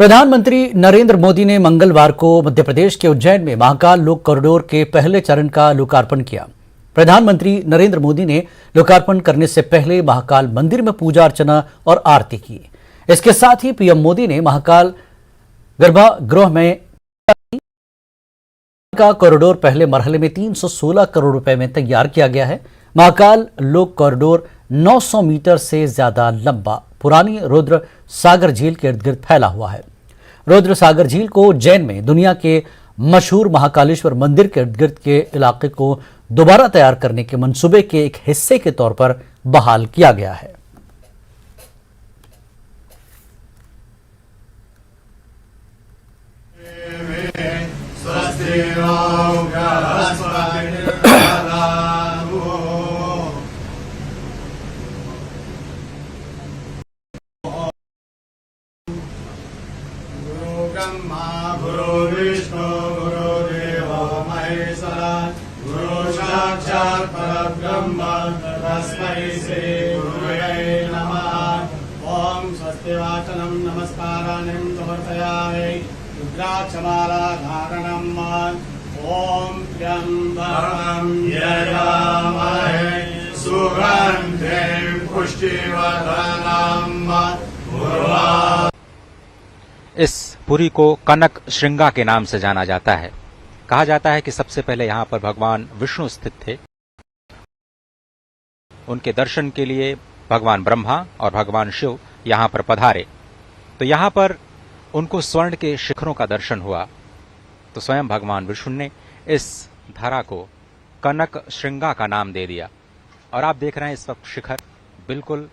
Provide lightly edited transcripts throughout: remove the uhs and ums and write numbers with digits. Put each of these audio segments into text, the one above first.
प्रधानमंत्री नरेंद्र मोदी ने मंगलवार को मध्य प्रदेश के उज्जैन में महाकाल लोक कॉरिडोर के पहले चरण का लोकार्पण किया। प्रधानमंत्री नरेंद्र मोदी ने लोकार्पण करने से पहले महाकाल मंदिर में पूजा अर्चना और आरती की। इसके साथ ही पीएम मोदी ने महाकाल गर्भगृह में का कॉरिडोर पहले मरहले में 316 करोड़ रुपए में तैयार किया गया है। महाकाल लोक कॉरिडोर 900 मीटर से ज्यादा लंबा पुरानी रुद्र सागर झील के इर्द गिर्द फैला हुआ है। रुद्र सागर झील को उज्जैन में दुनिया के मशहूर महाकालेश्वर मंदिर के इर्द गिर्द के इलाके को दोबारा तैयार करने के मंसूबे के एक हिस्से के तौर पर बहाल किया गया है। ब्रह्मा गुरु विष्णु गुरुदेव महेश्वरा गुरु साक्षात् परब्रह्म तस्मै श्री गुरुवे नमः। ओम स्वस्ति वाचनम नमस्काराणं समर्पयामि रुद्राक्षमाला धारणम्। ओम त्र्यंबकं यजामहे सुगन्धिं पुष्टिवर्धनम्। इस पुरी को कनक श्रृंगा के नाम से जाना जाता है। कहा जाता है कि सबसे पहले यहाँ पर भगवान विष्णु स्थित थे। उनके दर्शन के लिए भगवान ब्रह्मा और भगवान शिव यहाँ पर पधारे, तो यहाँ पर उनको स्वर्ण के शिखरों का दर्शन हुआ। तो स्वयं भगवान विष्णु ने इस धरा को कनक श्रृंगा का नाम दे दिया। और आप देख रहे हैं इस वक्त शिखर बिल्कुल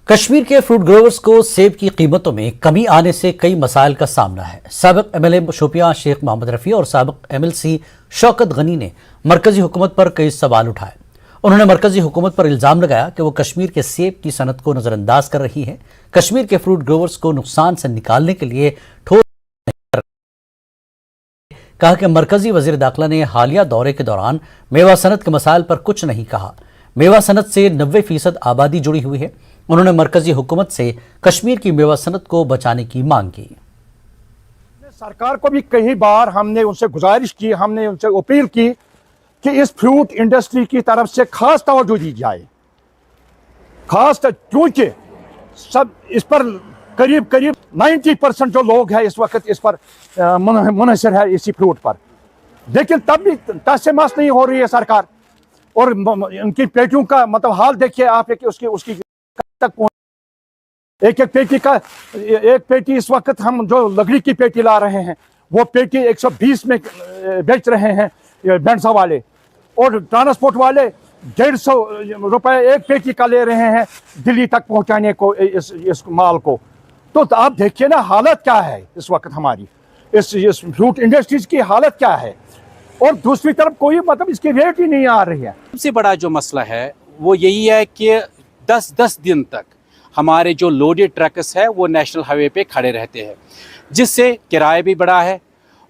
कश्मीर के फ्रूट ग्रोवर्स को सेब की कीमतों में कमी आने से कई मसाइल का सामना है। साबिक एमएलए शोपियां शेख मोहम्मद रफी और साबिक एमएलसी शौकत गनी ने मरकजी हुकूमत पर कई सवाल उठाए। उन्होंने मरकजी हुकूमत पर इल्जाम लगाया कि वो कश्मीर के सेब की सनत को नजरअंदाज कर रही है। कश्मीर के फ्रूट ग्रोवर्स को नुकसान से निकालने के लिए ठोस कहा कि मरकजी वजीर दाखिला ने हालिया दौरे के दौरान मेवा सनत के मसाइल पर कुछ नहीं कहा। मेवा सनत से 90% आबादी जुड़ी हुई है। उन्होंने मरकजी हुकूमत से कश्मीर की मेवा सनत को बचाने की मांग की। सरकार को भी कई बार हमने उनसे गुजारिश की, हमने उनसे अपील की कि इस फ्रूट इंडस्ट्री की तरफ से खास तवज्जो दी जाए, क्योंकि सब इस पर करीब 90% जो लोग हैं इस वक्त इस पर मुनहसर है इसी फ्रूट पर। लेकिन तब भी टस से मस नहीं हो रही है सरकार। और उनकी पेटियों का मतलब हाल देखिए आप, उसकी तक एक पेटी इस वक्त हम जो लकड़ी की पेटी ला रहे हैं वो पेटी 120 में बेच रहे हैं बैंडसा वाले, और ट्रांसपोर्ट वाले 150 रुपए एक पेटी का ले रहे हैं दिल्ली तक पहुंचाने को इस माल को। तो आप देखिए ना हालत क्या है इस वक्त हमारी इस फ्रूट इंडस्ट्रीज की हालत क्या है। और दूसरी तरफ कोई मतलब इसकी रेट ही नहीं आ रही है। सबसे बड़ा जो मसला है वो यही है कि 10 दिन तक हमारे जो लोडेड ट्रक्स है वो नेशनल हाईवे पे खड़े रहते हैं, जिससे किराया भी बढ़ा है।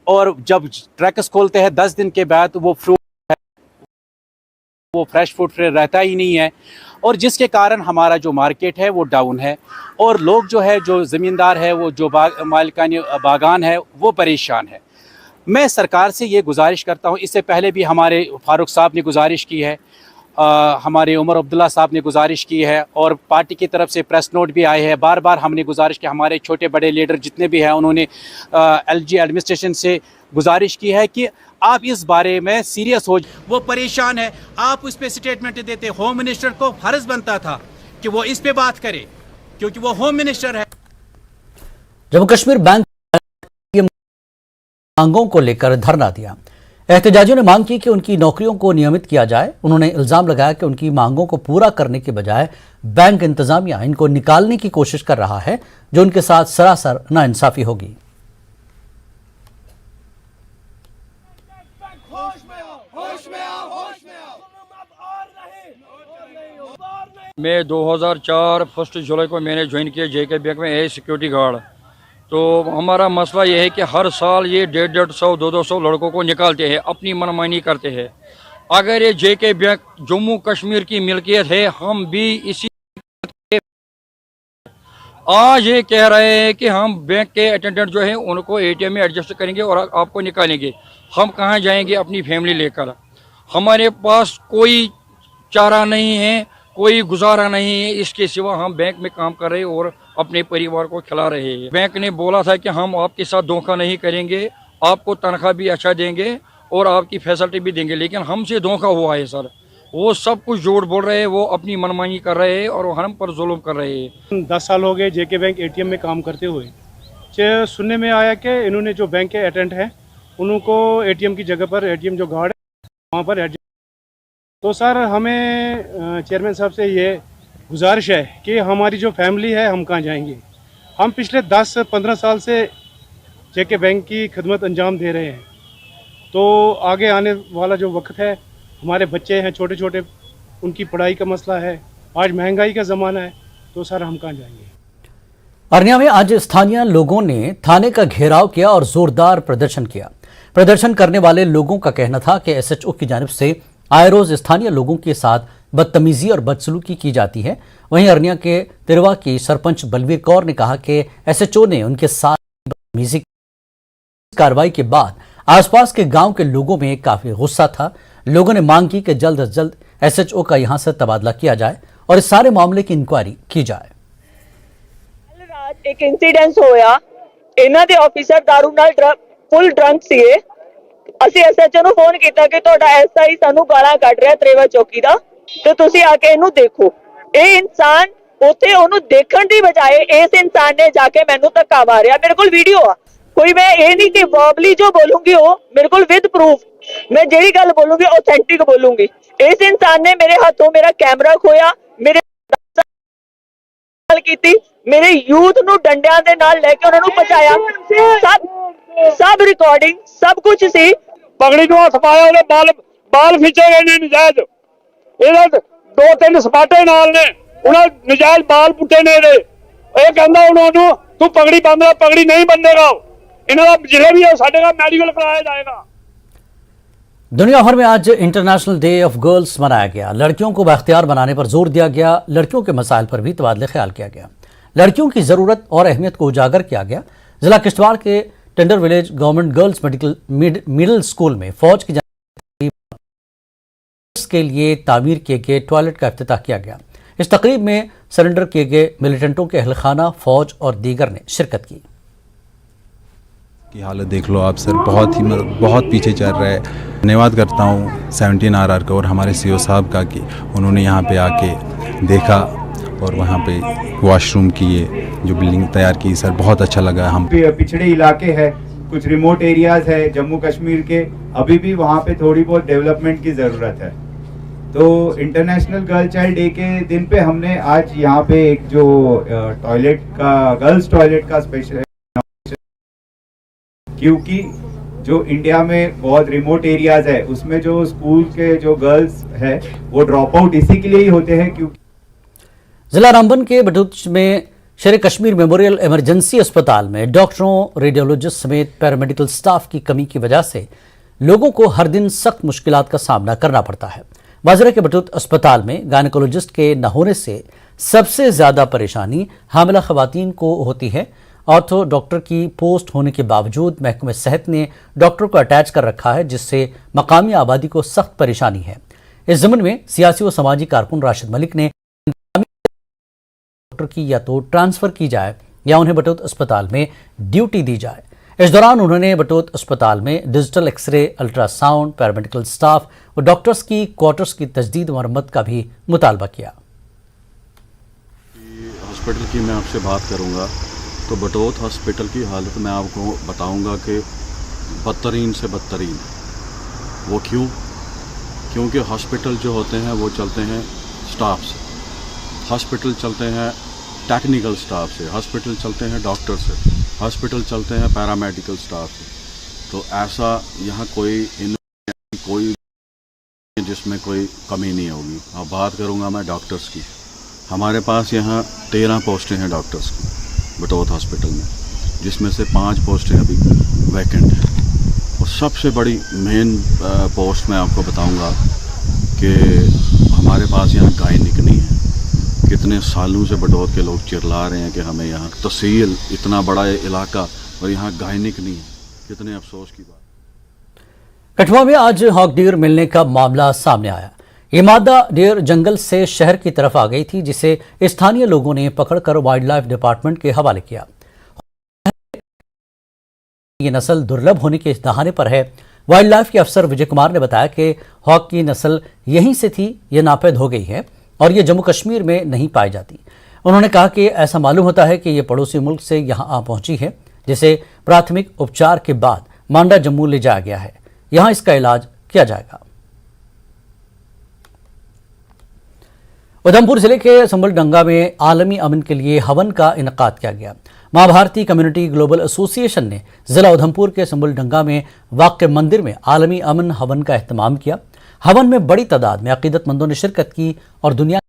और जब ट्रक्स खोलते हैं 10 दिन के बाद वो फ्रूट है वो फ्रेश फ्रूट रहता ही नहीं है, और जिसके कारण हमारा जो मार्केट है वो डाउन है। और लोग जो है जो ज़मींदार है वो जो मालिकानी बागान है वो परेशान है। मैं सरकार से ये गुजारिश करता हूँ, इससे पहले भी हमारे फारूक साहब ने गुजारिश की है, हमारे उमर अब्दुल्ला साहब ने गुजारिश की है, और पार्टी की तरफ से प्रेस नोट भी आए हैं। बार बार हमने गुजारिश की, हमारे छोटे बड़े लीडर जितने भी हैं उन्होंने एलजी एडमिनिस्ट्रेशन से गुजारिश की है कि आप इस बारे में सीरियस हो। वो परेशान है, आप उस पर स्टेटमेंट देते। होम मिनिस्टर को फर्ज बनता था कि वो इस पे बात करे, क्योंकि वो होम मिनिस्टर है। जम्मू कश्मीर बैंक मांगों को लेकर धरना दिया। एहतजाजियों ने मांग की कि उनकी नौकरियों को नियमित किया जाए। उन्होंने इल्जाम लगाया कि उनकी मांगों को पूरा करने के बजाय बैंक इंतजामिया इनको निकालने की कोशिश कर रहा है, जो उनके साथ सरासर नाइंसाफी होगी। मैं 2004 1 जुलाई को मैंने ज्वाइन किया जेके बैंक में एज सिक्योरिटी गार्ड। तो हमारा मसला ये है कि हर साल ये 150-150, 200 लड़कों को निकालते हैं, अपनी मनमानी करते हैं। अगर ये जेके बैंक जम्मू कश्मीर की मिल्कियत है, हम भी इसी आज ये कह रहे हैं कि हम बैंक के अटेंडेंट जो है उनको एटीएम में एडजस्ट करेंगे और आपको निकालेंगे। हम कहाँ जाएंगे अपनी फैमिली लेकर? हमारे पास कोई चारा नहीं है, कोई गुजारा नहीं है, इसके सिवा हम बैंक में काम कर रहे हैं और अपने परिवार को खिला रहे हैं। बैंक ने बोला था कि हम आपके साथ धोखा नहीं करेंगे, आपको तनख्वाह भी अच्छा देंगे और आपकी फैसिलिटी भी देंगे, लेकिन हमसे धोखा हुआ है सर। वो सब कुछ झूठ बोल रहे हैं, वो अपनी मनमानी कर रहे हैं और हम पर जुल्म कर रहे हैं। 10 साल हो गए जेके बैंक एटीएम में काम करते हुए। सुनने में आया कि इन्होंने जो बैंक के अटेंडेंट हैं उनको एटीएम की जगह पर एटीएम जो गार्ड है वहाँ पर एडजस्ट। तो सर हमें चेयरमैन साहब से ये गुजारिश है कि हमारी जो फैमिली है हम कहाँ जाएंगे? हम पिछले 10-15 साल से जेके बैंक की खिदमत अंजाम दे रहे हैं, तो आगे आने वाला जो वक्त है, हमारे बच्चे हैं छोटे छोटे, उनकी पढ़ाई का मसला है, आज महंगाई का ज़माना है, तो सर हम कहाँ जाएंगे? अरनिया में आज स्थानीय लोगों ने थाने का घेराव किया और जोरदार प्रदर्शन किया। प्रदर्शन करने वाले लोगों का कहना था कि एसएचओ की जानिब से आए रोज स्थानीय लोगों के साथ बदतमीजी और बदसलूकी की जाती है। वहीं अरनिया के तिरवा की सरपंच बलवीर कौर ने कहा कि एसएचओ ने उनके साथ बदतमीजी कार्रवाई के बाद आसपास के गांव के लोगों में काफी गुस्सा था। लोगों ने मांग की कि जल्द से जल्द एसएचओ का यहां से तबादला किया जाए और इस सारे मामले की इंक्वायरी की जाए। एक इंसिडेंस होया, इन्हां दे ऑफिसर दारू नाल फुल ड्रंक सीगे। ਅਸੀਂ ਐਸਐਚਓ ਨੂੰ ਫੋਨ ਕੀਤਾ ਕਿ ਤੁਹਾਡਾ ਐਸਆਈ ਸਾਨੂੰ ਗਾਲਾਂ ਕੱਢ ਰਿਹਾ ਤਰੇਵਾ ਚੌਕੀ ਦਾ, ਤੇ ਤੁਸੀਂ ਆ ਕੇ ਇਹਨੂੰ ਦੇਖੋ। ਇਹ ਇਨਸਾਨ ਉੱਥੇ ਉਹਨੂੰ ਦੇਖਣ ਦੀ ਬਜਾਏ ਇਸ ਇਨਸਾਨ ਨੇ ਜਾ ਕੇ ਮੈਨੂੰ ਧੱਕਾ ਮਾਰਿਆ। ਮੇਰੇ ਕੋਲ ਵੀਡੀਓ ਆ, ਕੋਈ ਮੈਂ ਇਹ ਨਹੀਂ ਕਿ ਵਰਬਲੀ ਜੋ बोलूंगी ਉਹ ਮੇਰੇ ਕੋਲ ਵਿਦ ਪ੍ਰੂਫ, मैं ਜਿਹੜੀ ਗੱਲ बोलूंगी ऑथेंटिक बोलूंगी। इस इंसान ने मेरे हाथों मेरा कैमरा खोया, मेरे की मेरे यूथ ਨੂੰ ਡੰਡਿਆਂ ਦੇ ਨਾਲ ਲੈ ਕੇ ਉਹਨਾਂ ਨੂੰ ਪਹੁੰਚਾਇਆ। सब रिकॉर्डिंग सब कुछ सी। पगड़ी ਨੂੰ ਹੱਥ ਪਾਇਆ, ਉਹਦੇ ਬਾਲ ਖਿੱਚੇ ਗਏ ਨੇ ਨਜਾਇਜ਼। ਇਹਦੇ 2-3 ਸਪਾਟੇ ਨਾਲ ਨੇ, ਉਹਨਾਂ ਨਜਾਇਜ਼ ਬਾਲ ਪੁੱਟੇ ਨੇ ਇਹਦੇ। ਇਹ ਕਹਿੰਦਾ ਉਹਨਾਂ ਨੂੰ ਤੂੰ ਪਗੜੀ ਬੰਨ੍ਹ ਲੈ, ਪਗੜੀ ਨਹੀਂ ਬੰਨੇਗਾ। ਇਹਨਾਂ ਦਾ ਜਿਹੜੇ भी है ਸਾਡੇ ਦਾ ਮੈਡੀਕਲ कराया जाएगा। दुनिया भर में आज इंटरनेशनल डे ऑफ गर्ल्स मनाया गया। लड़कियों को बाख्तियार बनाने पर जोर दिया गया। लड़कियों के मसाइल पर भी तबादले ख्याल किया गया। लड़कियों की ज़रूरत और अहमियत को उजागर किया गया। जिला किश्तवाड़ के tender village government girls middle school में फौज की के लिए तामीर किए गए टॉयलेट का इफ्तिताह किया गया। इस तकरीब में सरेंडर किए गए मिलिटेंटों के अहलखाना, फौज और दीगर ने शिरकत की। हालत देख लो आप सर, बहुत पीछे चल रहा है। धन्यवाद करता हूँ 17 RR का और हमारे सीओ साहब का कि उन्होंने यहाँ पे आके देखा और वहाँ पे वॉशरूम की ये जो बिल्डिंग तैयार की सर, बहुत अच्छा लगा। हम पिछड़े इलाके है, कुछ रिमोट एरियाज है जम्मू कश्मीर के, अभी भी वहाँ पे थोड़ी बहुत डेवलपमेंट की ज़रूरत है। तो इंटरनेशनल गर्ल चाइल्ड डे के दिन पे हमने आज यहाँ पे एक जो टॉयलेट का, गर्ल्स टॉयलेट का स्पेशल, क्योंकि जो इंडिया में बहुत रिमोट एरियाज है उसमें जो स्कूल के जो गर्ल्स है वो ड्रॉप आउट इसी के लिए ही होते हैं। क्योंकि जिला रामबन के बटूच में शेर कश्मीर मेमोरियल इमरजेंसी अस्पताल में डॉक्टरों, रेडियोलॉजिस्ट समेत पैरामेडिकल स्टाफ की कमी की वजह से लोगों को हर दिन सख्त मुश्किलात का सामना करना पड़ता है। बाजरे के बटूत अस्पताल में गायनेकोलॉजिस्ट के न होने से सबसे ज्यादा परेशानी हामिला खवातीन को होती है। ऑर्थो डॉक्टर की पोस्ट होने के बावजूद महकमे सेहत ने डॉक्टर को अटैच कर रखा है, जिससे मकामी आबादी को सख्त परेशानी है। इस ज़मन में सियासी व समाजी कारकुन राशिद मलिक ने डॉक्टर की या तो ट्रांसफ़र की जाए या उन्हें बटोत अस्पताल में ड्यूटी दी जाए। इस दौरान उन्होंने बटोत अस्पताल में digital x-ray, ultrasound, paramedical staff व डॉक्टर्स की क्वार्टर्स की तजदीद मरम्मत का भी मुतालबा किया। हॉस्पिटल की मैं आपसे बात करूंगा तो बटोत हॉस्पिटल की हालत मैं आपको बताऊंगा कि बदतरीन से बदतरीन। वो क्यों? क्योंकि हॉस्पिटल जो होते हैं वो चलते हैं स्टाफ से, हॉस्पिटल चलते हैं टेक्निकल स्टाफ से, हॉस्पिटल चलते हैं डॉक्टर से, हॉस्पिटल चलते हैं पैरामेडिकल स्टाफ से। तो ऐसा यहाँ कोई जिसमें कोई कमी नहीं होगी। अब बात करूँगा मैं डॉक्टर्स की। हमारे पास यहाँ 13 पोस्टें हैं डॉक्टर्स की बटोत हॉस्पिटल में, जिसमें से 5 पोस्टें अभी वैकेंट हैं। और सबसे बड़ी मेन पोस्ट मैं आपको बताऊंगा कि हमारे पास यहाँ गायनिक नहीं है। कितने सालों से बटौत के लोग चिल्ला रहे हैं कि हमें यहाँ तहसील इतना बड़ा इलाका और यहाँ गायनिक नहीं है। कितने अफसोस की बात। कठुआ में आज हॉक डीर मिलने का मामला सामने आया। ये मादा डेयर जंगल से शहर की तरफ आ गई थी, जिसे स्थानीय लोगों ने पकड़कर वाइल्ड लाइफ डिपार्टमेंट के हवाले किया। ये नस्ल दुर्लभ होने के दहाने पर है। वाइल्ड लाइफ के अफसर विजय कुमार ने बताया कि हॉक की नस्ल यहीं से थी, ये नापैद हो गई है और ये जम्मू कश्मीर में नहीं पाई जाती। उन्होंने कहा कि ऐसा मालूम होता है कि ये पड़ोसी मुल्क से यहाँ आ पहुंची है, जिसे प्राथमिक उपचार के बाद मांडा जम्मू ले जाया गया है। यहाँ इसका इलाज किया जाएगा। उधमपुर जिले के संबलडंगा में आलमी अमन के लिए हवन का इनकाद किया गया। मां भारती कम्युनिटी ग्लोबल एसोसिएशन ने जिला उधमपुर के संबलडंगा में वाक़ मंदिर में आलमी अमन हवन का एहतमाम किया। हवन में बड़ी तादाद में अकीदतमंदों ने शिरकत की और दुनिया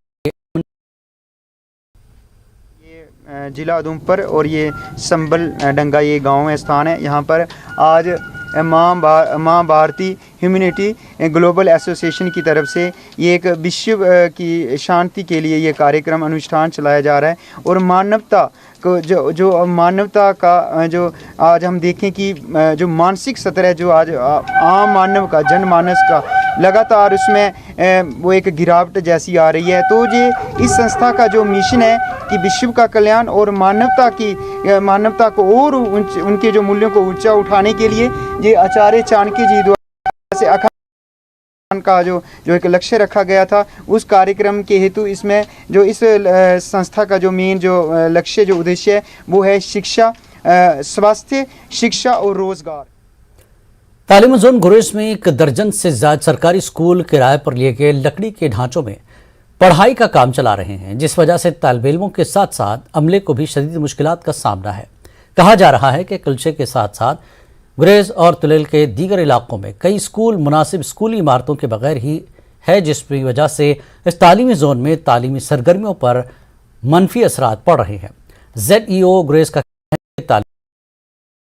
जिला उधमपुर और ये संबल डंगा ये गांव है, स्थान है। यहाँ पर आज मां भारती ह्यूमैनिटी ग्लोबल एसोसिएशन की तरफ से ये एक विश्व की शांति के लिए ये कार्यक्रम अनुष्ठान चलाया जा रहा है और मानवता को जो मानवता का जो आज हम देखें कि जो मानसिक सतर है, जो आज आम मानव का जनमानस का लगातार उसमें वो एक गिरावट जैसी आ रही है। तो ये इस संस्था का जो मिशन है कि विश्व का कल्याण और मानवता को और उनके जो मूल्यों को ऊंचा उठाने के लिए ये आचार्य चाणक्य जी द्वारा से अखंड का जो एक लक्ष्य रखा गया था, उस कार्यक्रम के हेतु इसमें जो इस संस्था का जो मेन जो लक्ष्य जो उद्देश्य है वो है शिक्षा, स्वास्थ्य, शिक्षा और रोजगार। तालीम जोन गुरेज में 1 दर्जन से ज्यादा सरकारी स्कूल किराए पर लिए गए लकड़ी के ढांचों में पढ़ाई का काम चला रहे हैं, जिस वजह से तालिब इल्मों के साथ साथ अमले को भी शदीद मुश्किलात का सामना है। कहा जा रहा है कि कल्चे के साथ साथ गुरेज और तुलेल के दीगर इलाकों में कई स्कूल मुनासिब स्कूली इमारतों के बगैर ही है, जिसकी वजह से इस तालीमी जोन में तालीमी सरगर्मियों पर मनफी असरात पड़ रहे हैं। ZEO गुरेज का तालीम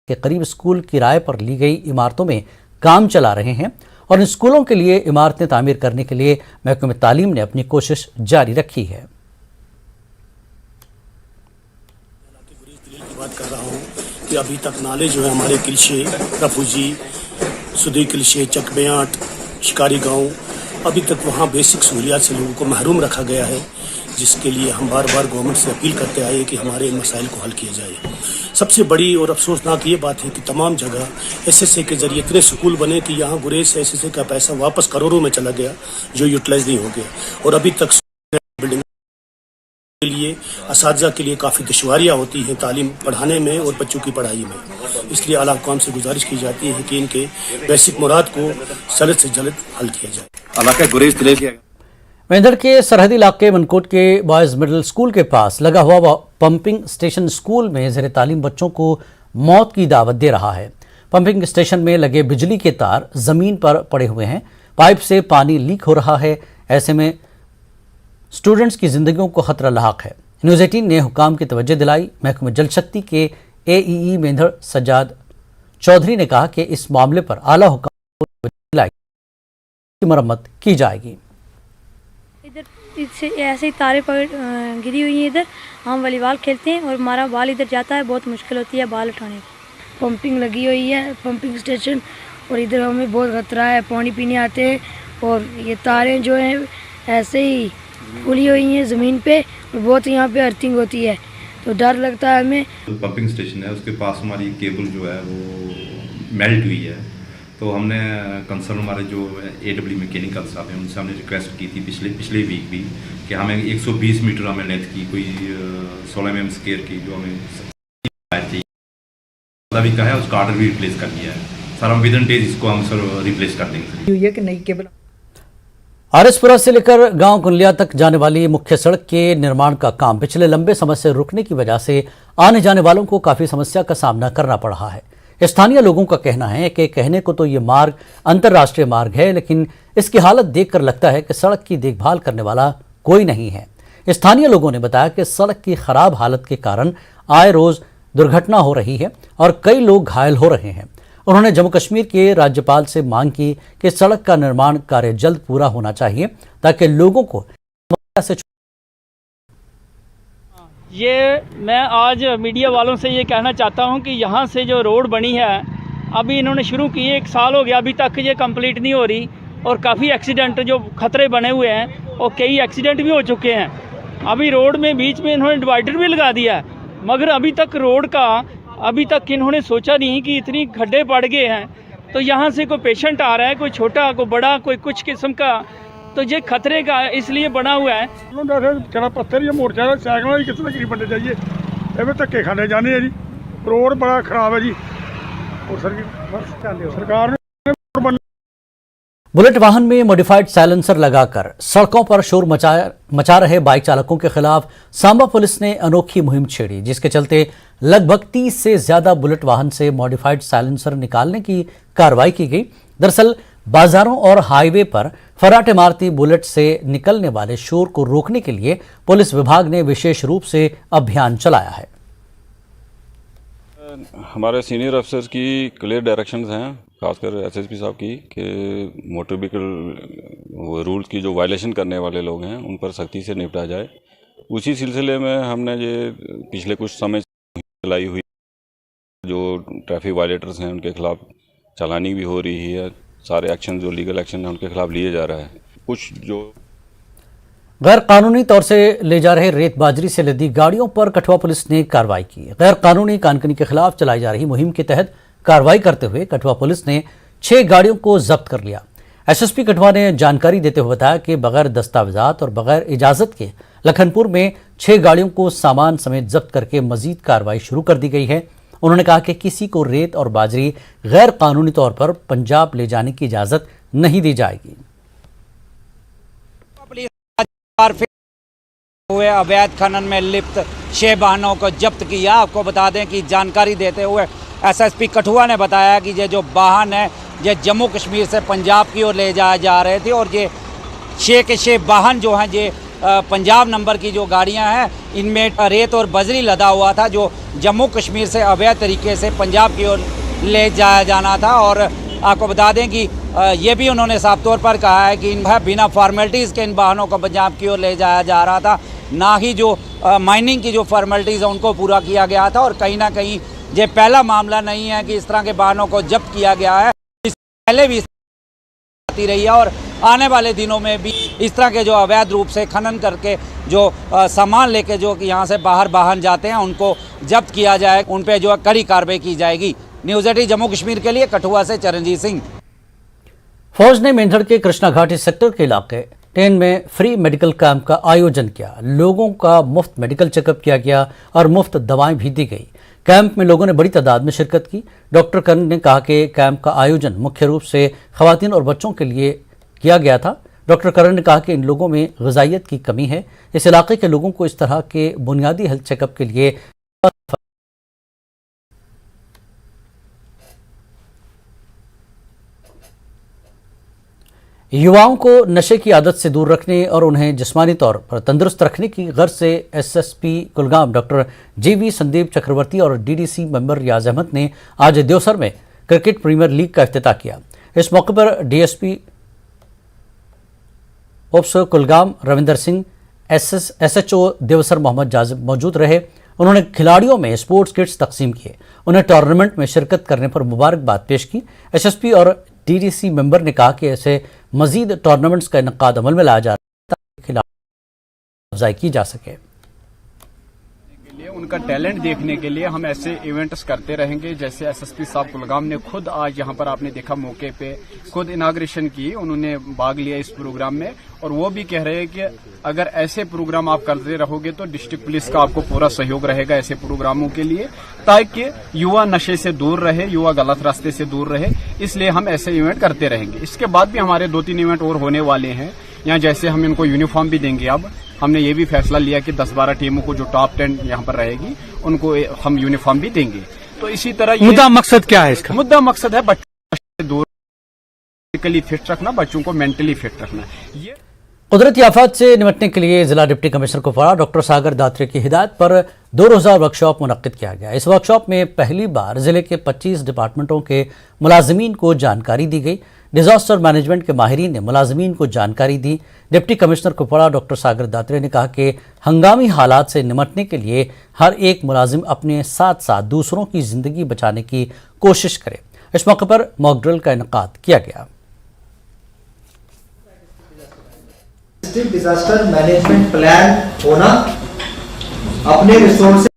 के करीब स्कूल किराए पर ली गई इमारतों में काम चला रहे हैं और इन स्कूलों के लिए इमारतें तामीर करने के लिए महकमे तालीम ने अपनी कोशिश जारी रखी है। बात कर रहा हूँ कि अभी तक नाले जो है हमारे किलशे, रफूजी, सुदी किलशे, चकबयाट, शिकारी गांव, अभी तक वहाँ बेसिक सहूलियात से लोगों को महरूम रखा गया है, जिसके लिए हम बार बार गवर्नमेंट से अपील करते आए कि हमारे इन मसाइल को हल किया जाए। सबसे बड़ी और अफसोसनाक ये बात है कि तमाम जगह SSA के जरिए इतने स्कूल बने कि यहाँ गुरेज से SSA का पैसा वापस करोड़ों में चला गया, जो यूटिलाइज नहीं हो गया और अभी तक बिल्डिंग के लिए असातिज़ा के लिए काफ़ी दुश्वारियाँ होती हैं तालीम पढ़ाने में और बच्चों की पढ़ाई में। इसलिए आला हुक्काम से गुजारिश की जाती है कि इनके बेसिक मुराद को जल्द से जल्द हल किया जाए। मेंढर के सरहदी इलाके मनकोट के बॉयज़ मिडिल स्कूल के पास लगा हुआ पंपिंग स्टेशन स्कूल में ज़ेर तालीम बच्चों को मौत की दावत दे रहा है। पंपिंग स्टेशन में लगे बिजली के तार ज़मीन पर पड़े हुए हैं, पाइप से पानी लीक हो रहा है। ऐसे में स्टूडेंट्स की जिंदगियों को खतरा लाहक है। न्यूज़ 18 ने हुकाम की तवज्जो दिलाई। महकमे जल शक्ति के AEE मेंढर सज्जाद चौधरी ने कहा कि इस मामले पर आला हुकाम की मरम्मत की जाएगी। इधर इससे ऐसे ही तारे गिरी हुई हैं। इधर हम वॉलीबॉल खेलते हैं और हमारा बॉल इधर जाता है, बहुत मुश्किल होती है बॉल उठाने की। पंपिंग लगी हुई है, पंपिंग स्टेशन, और इधर हमें बहुत खतरा है, पानी पीने आते हैं और ये तारें जो हैं ऐसे ही खुली हुई हैं ज़मीन पे और बहुत यहाँ पे अर्थिंग होती है, तो डर लगता है हमें। पंपिंग स्टेशन है, उसके पास हमारी केबल जो है वो मेल्ट हुई है, तो हमने कंसर्न हमारे जो AW मैकेनिकल साहब हैं उनसे हमने रिक्वेस्ट की थी पिछले वीक भी कि हमें 120 मीटर हमें लेंथ की कोई 16 mm स्क्वायर की जो हमें चाहिए अभी का है, उसका ऑर्डर भी रिप्लेस कर दिया है सर। हम विदिन डेज इसको हम सर रिप्लेस कर देंगे। कि नई केबल आरएसपुरा से लेकर गांव कुंलिया तक जाने वाली मुख्य सड़क के निर्माण का काम पिछले लंबे समय से रुकने की वजह से आने जाने वालों को काफ़ी समस्या का सामना करना पड़ रहा है। स्थानीय लोगों का कहना है कि कहने को तो ये मार्ग अंतर्राष्ट्रीय मार्ग है, लेकिन इसकी हालत देखकर लगता है कि सड़क की देखभाल करने वाला कोई नहीं है। स्थानीय लोगों ने बताया कि सड़क की खराब हालत के कारण आए रोज दुर्घटना हो रही है और कई लोग घायल हो रहे हैं। उन्होंने जम्मू कश्मीर के राज्यपाल से मांग की कि सड़क का निर्माण कार्य जल्द पूरा होना चाहिए ताकि लोगों को समस्या से ये मैं आज मीडिया वालों से ये कहना चाहता हूँ कि यहाँ से जो रोड बनी है अभी इन्होंने शुरू की है, 1 साल हो गया, अभी तक ये कंप्लीट नहीं हो रही और काफ़ी एक्सीडेंट जो खतरे बने हुए हैं और कई एक्सीडेंट भी हो चुके हैं। अभी रोड में बीच में इन्होंने डिवाइडर भी लगा दिया है, मगर अभी तक रोड का अभी तक इन्होंने सोचा नहीं कि इतनी खड्डे पड़ गए हैं। तो यहाँ से कोई पेशेंट आ रहा है, कोई छोटा कोई बड़ा कोई कुछ किस्म का, तो ये खतरे का इसलिए बना हुआ है। चढ़ा पत्थर या मोटरसाइकिल साइकिल किस तरह बनने चाहिए, एवं धक्के खाने जाने हैं जी। रोड बड़ा खराब है जी और सरकार ने बुलेट वाहन में मॉडिफाइड साइलेंसर लगाकर सड़कों पर शोर मचा रहे बाइक चालकों के खिलाफ सांबा पुलिस ने अनोखी मुहिम छेड़ी, जिसके चलते लगभग 30 से ज्यादा बुलेट वाहन से मॉडिफाइड साइलेंसर निकालने की कार्रवाई की गई। दरअसल बाजारों और हाईवे पर फर्राटे मारती बुलेट से निकलने वाले शोर को रोकने के लिए पुलिस विभाग ने विशेष रूप से अभियान चलाया है। हमारे सीनियर अफसर्स की क्लियर डायरेक्शंस हैं, खासकर एसएसपी साहब की, कि मोटर व्हीकल रूल्स की जो वायलेशन करने वाले लोग हैं उन पर सख्ती से निपटा जाए। उसी सिलसिले में हमने ये पिछले कुछ समय चलाई हुई, जो ट्रैफिक वायलेटर्स हैं उनके खिलाफ चालानी भी हो रही है, सारे एक्शन जो लीगल एक्शन है उनके खिलाफ लिए जा रहा है। कुछ जो गैर कानूनी तौर से ले जा रहे रेत बाजरी से लदी गाड़ियों पर कठुआ पुलिस ने कार्रवाई की। गैर कानूनी कानूनी के खिलाफ चलाई जा रही मुहिम के तहत कार्रवाई करते हुए कठुआ पुलिस ने 6 गाड़ियों को जब्त कर लिया। एसएसपी कठुआ ने जानकारी देते हुए बताया कि बगैर दस्तावेजात और बगैर इजाजत के लखनपुर में 6 गाड़ियों को सामान समेत जब्त करके मजीद कार्रवाई शुरू कर दी गई है। उन्होंने कहा कि किसी को रेत और बाजरी गैर कानूनी तौर पर पंजाब ले जाने की इजाजत नहीं दी जाएगी। हुए अवैध खनन में लिप्त 6 वाहनों को जब्त किया। आपको बता दें कि जानकारी देते हुए एसएसपी कठुआ ने बताया कि ये जो वाहन है ये जम्मू कश्मीर से पंजाब की ओर ले जाए जा रहे थे और ये 6 के 6 वाहन जो हैं ये पंजाब नंबर की जो गाड़ियां हैं इनमें रेत और बजरी लदा हुआ था, जो जम्मू कश्मीर से अवैध तरीके से पंजाब की ओर ले जाया जाना था। और आपको बता दें कि ये भी उन्होंने साफ तौर पर कहा है कि बिना फॉर्मेलिटीज़ के इन वाहनों को पंजाब की ओर ले जाया जा रहा था, ना ही जो माइनिंग की जो फॉर्मेलिटीज़ है उनको पूरा किया गया था। और कहीं ना कहीं ये पहला मामला नहीं है कि इस तरह के वाहनों को जब्त किया गया है, इससे पहले भी आती रही है और आने वाले दिनों में भी इस तरह के जो अवैध रूप से खनन करके जो सामान लेके जो कि यहाँ से बाहर वाहन जाते हैं उनको जब्त किया जाए, उन पे जो कड़ी कार्रवाई की जाएगी। न्यूज़ 18 जम्मू कश्मीर के लिए कठुआ से चरणजीत सिंह। फौज ने मेंढर के कृष्णा घाटी सेक्टर के इलाके 10 में फ्री मेडिकल कैंप का आयोजन किया। लोगों का मुफ्त मेडिकल चेकअप किया गया और मुफ्त दवाएं भी दी गई। कैंप में लोगों ने बड़ी तादाद में शिरकत की। डॉक्टर करण ने कहा कि कैंप का आयोजन मुख्य रूप से खवातीन और बच्चों के लिए किया गया था। डॉक्टर करण ने कहा कि इन लोगों में ग़िज़ाइयत की कमी है। इस इलाके के लोगों को इस तरह के बुनियादी हेल्थ चेकअप के लिए युवाओं को नशे की आदत से दूर रखने और उन्हें जिस्मानी तौर पर तंदुरुस्त रखने की गर्ज से एसएसपी कुलगाम डॉक्टर जीवी संदीप चक्रवर्ती और डीडीसी मेंबर रियाज अहमद ने आज देवसर में क्रिकेट प्रीमियर लीग का इफ्तिताह किया। इस मौके पर DSP ops Kulgam Ravinder Singh, SHO Devsar Mohammad Jazib मौजूद रहे। उन्होंने खिलाड़ियों में स्पोर्ट्स किट्स तकसीम किए, उन्हें टूर्नामेंट में शिरकत करने पर मुबारकबाद पेश की। एसएसपी और डीडीसी मेंबर ने कहा कि ऐसे मजीद टूर्नामेंट्स का इनकाद अमल में लाया जा रहा है ताकि खिलाड़ियों अफजाई की जा सके। उनका टैलेंट देखने के लिए हम ऐसे इवेंट्स करते रहेंगे। जैसे एसएसपी साहब कुलगाम ने खुद आज यहाँ पर आपने देखा मौके पे खुद इनाग्रेशन की, उन्होंने भाग लिया इस प्रोग्राम में और वो भी कह रहे हैं कि अगर ऐसे प्रोग्राम आप करते रहोगे तो डिस्ट्रिक्ट पुलिस का आपको पूरा सहयोग रहेगा ऐसे प्रोग्रामों के लिए, ताकि युवा नशे से दूर रहे, युवा गलत रास्ते से दूर रहे। इसलिए हम ऐसे इवेंट करते रहेंगे। इसके बाद भी हमारे 2-3 इवेंट और होने वाले हैं। यहाँ जैसे हम इनको यूनिफॉर्म भी देंगे। अब हमने ये भी फैसला लिया कि 10-12 टीमों को जो टॉप 10 यहाँ पर रहेगी उनको हम यूनिफॉर्म भी देंगे। तो इसी तरह मुद्दा मकसद क्या है इसका? मुद्दा मकसद है बच्चों से दूर, फिजिकली फिट रखना, बच्चों को मेंटली फिट रखना। ये कुदरती आफत से निपटने के लिए जिला डिप्टी कमिश्नर कुपवाड़ा डॉक्टर सागर दात्रे की हिदायत पर 2 रोज़ा वर्कशॉप मुनक्किद किया गया। इस वर्कशॉप में पहली बार जिले के 25 डिपार्टमेंटों के मुलाजिमीन को जानकारी दी गई। डिजास्टर मैनेजमेंट के माहिरीन ने मुलाजमीन को जानकारी दी। डिप्टी कमिश्नर कुपवाड़ा डॉक्टर सागर दात्रे ने कहा कि हंगामी हालात से निपटने के लिए हर एक मुलाजिम अपने साथ साथ दूसरों की जिंदगी बचाने की कोशिश करे। इस मौके पर मॉक ड्रिल का इनेकाद किया गया। डिजास्टर मैनेजमेंट प्लान होना, अपने रिसोर्स,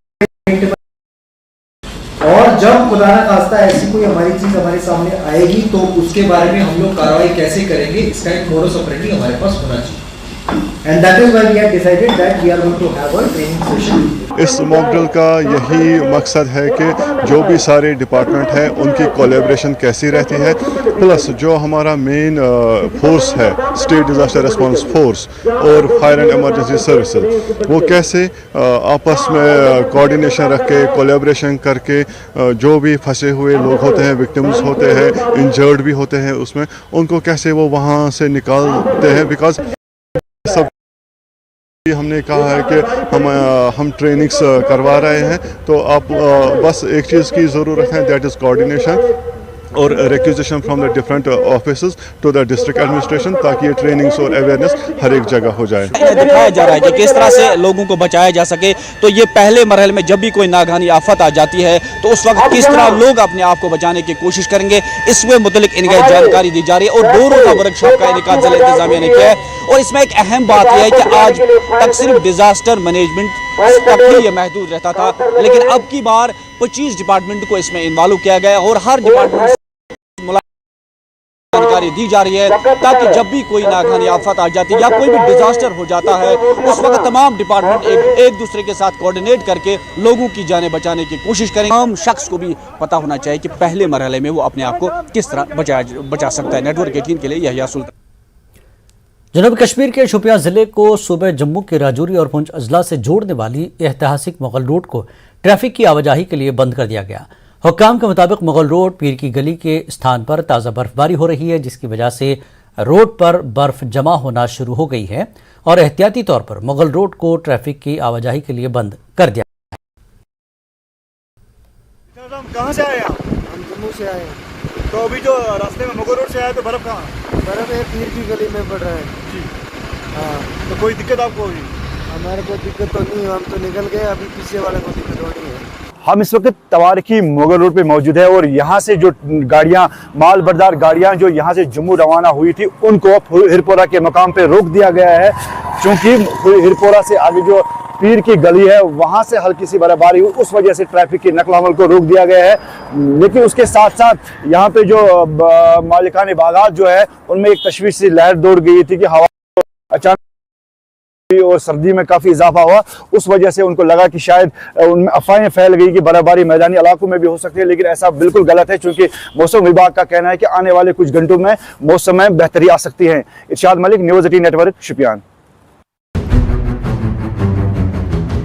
और जब खुदा ना खास्ता ऐसी कोई हमारी चीज हमारे सामने आएगी तो उसके बारे में हम लोग कार्रवाई कैसे करेंगे, इसका एक मोडस ऑपरेंडी हमारे पास होना चाहिए। And that is why we have decided that we are going to have a training session. इस मॉक ड्रिल का यही मकसद है कि जो भी सारे डिपार्टमेंट हैं उनकी कोलैबोरेशन कैसी रहती है, प्लस जो हमारा मेन फोर्स है स्टेट डिज़ास्टर रिस्पांस फोर्स और फायर एंड इमरजेंसी सर्विसेज, वो कैसे आपस में कोऑर्डिनेशन रख के कोलैबोरेशन करके जो भी फंसे हुए लोग होते हैं, विक्टिम्स होते हैं, इंजर्ड भी होते हैं, उसमें उनको कैसे वो वहाँ से निकालते हैं। बिकॉज सब हमने कहा है कि हम ट्रेनिंग्स करवा रहे हैं, तो आप बस एक चीज़ की ज़रूरत है, दैट इज़ कोऑर्डिनेशन और requisition from the different offices to the district administration, ताकि ये ट्रेनिंग्स और अवेयरनेस हर एक जगह हो जाए। दिखाया जा रहा है कि किस तरह से लोगों को बचाया जा सके। तो ये पहले मरहले में जब भी कोई नागहानी आफत आ जाती है तो उस वक्त किस तरह लोग अपने आप को बचाने की कोशिश करेंगे, इसमें मुतल्लिक इनका जानकारी दी जा रही है। और 2 रोज़ा वर्कशॉप का इनेकाद जिला इंतजामिया ने किया है। और इसमें एक अहम बात यह है कि आज तक सिर्फ डिजास्टर मैनेजमेंट तक ही ये महदूद रहता था, लेकिन अब की बार 25 डिपार्टमेंट को इसमें इन्वॉल्व किया गया और हर डिपार्टमेंट जानकारी दी जा रही है, ताकि जब भी कोई नागहानी आफत आ जाती है या कोई भी डिजास्टर हो जाता है उस वक्त तमाम डिपार्टमेंट एक दूसरे के साथ कोऑर्डिनेट करके लोगों की जानें बचाने की कोशिश करें। तमाम शख्स को भी पता होना चाहिए कि पहले मरहले में वो अपने आप को किस तरह बचा सकता है। नेटवर्क 18 के लिए यहिया सुल्तान। जनूबी कश्मीर के शोपियां जिले को सूबे जम्मू के राजौरी और पुंछ अजला से जोड़ने वाली ऐतिहासिक मुगल रोड को ट्रैफिक की आवाजाही के लिए बंद कर दिया गया। हुक्काम के मुताबिक मुगल रोड पीर की गली के स्थान पर ताज़ा बर्फबारी हो रही है, जिसकी वजह से रोड पर बर्फ जमा होना शुरू हो गई है और एहतियाती तौर पर मुगल रोड को ट्रैफिक की आवाजाही के लिए बंद कर दिया। कहाँ से आए आप? हम जम्मू से आए। तो अभी जो रास्ते में मुगल रोड से आए तो बर्फ कहाँ? बर्फ है पीर की गली में पड़ रहा है जी। हाँ, तो कोई दिक्कत आपको होगी? हमारे को दिक्कत तो नहीं, हम तो निकल गए, अभी पीछे वाले को दिक्कत हो रही है। हम इस वक्त तवारखी मुगल रोड पे मौजूद है और यहाँ से जो गाड़ियाँ, माल बरदार गाड़ियाँ जो यहाँ से जम्मू रवाना हुई थी उनको हिरपोरा के मकाम पे रोक दिया गया है, क्योंकि हिरपोरा से आगे जो पीर की गली है वहाँ से हल्की सी बर्फबारी हुई, उस वजह से ट्रैफिक की नकल अमल को रोक दिया गया है। लेकिन उसके साथ साथ यहाँ पे जो मालिकाने बागात जो है उनमें एक तशवीश सी लहर दौड़ गई थी कि हवा अचानक और सर्दी में काफ़ी इजाफा हुआ, उस वजह से उनको लगा कि शायद उनमें अफवाहें फैल गई कि बर्फबारी मैदानी इलाकों में भी हो सकती है, लेकिन ऐसा बिल्कुल गलत है, क्योंकि मौसम विभाग का कहना है कि आने वाले कुछ घंटों में मौसम में बेहतरी आ सकती है। इरशाद मलिक, न्यूज़ 18 नेटवर्क, शुपियान।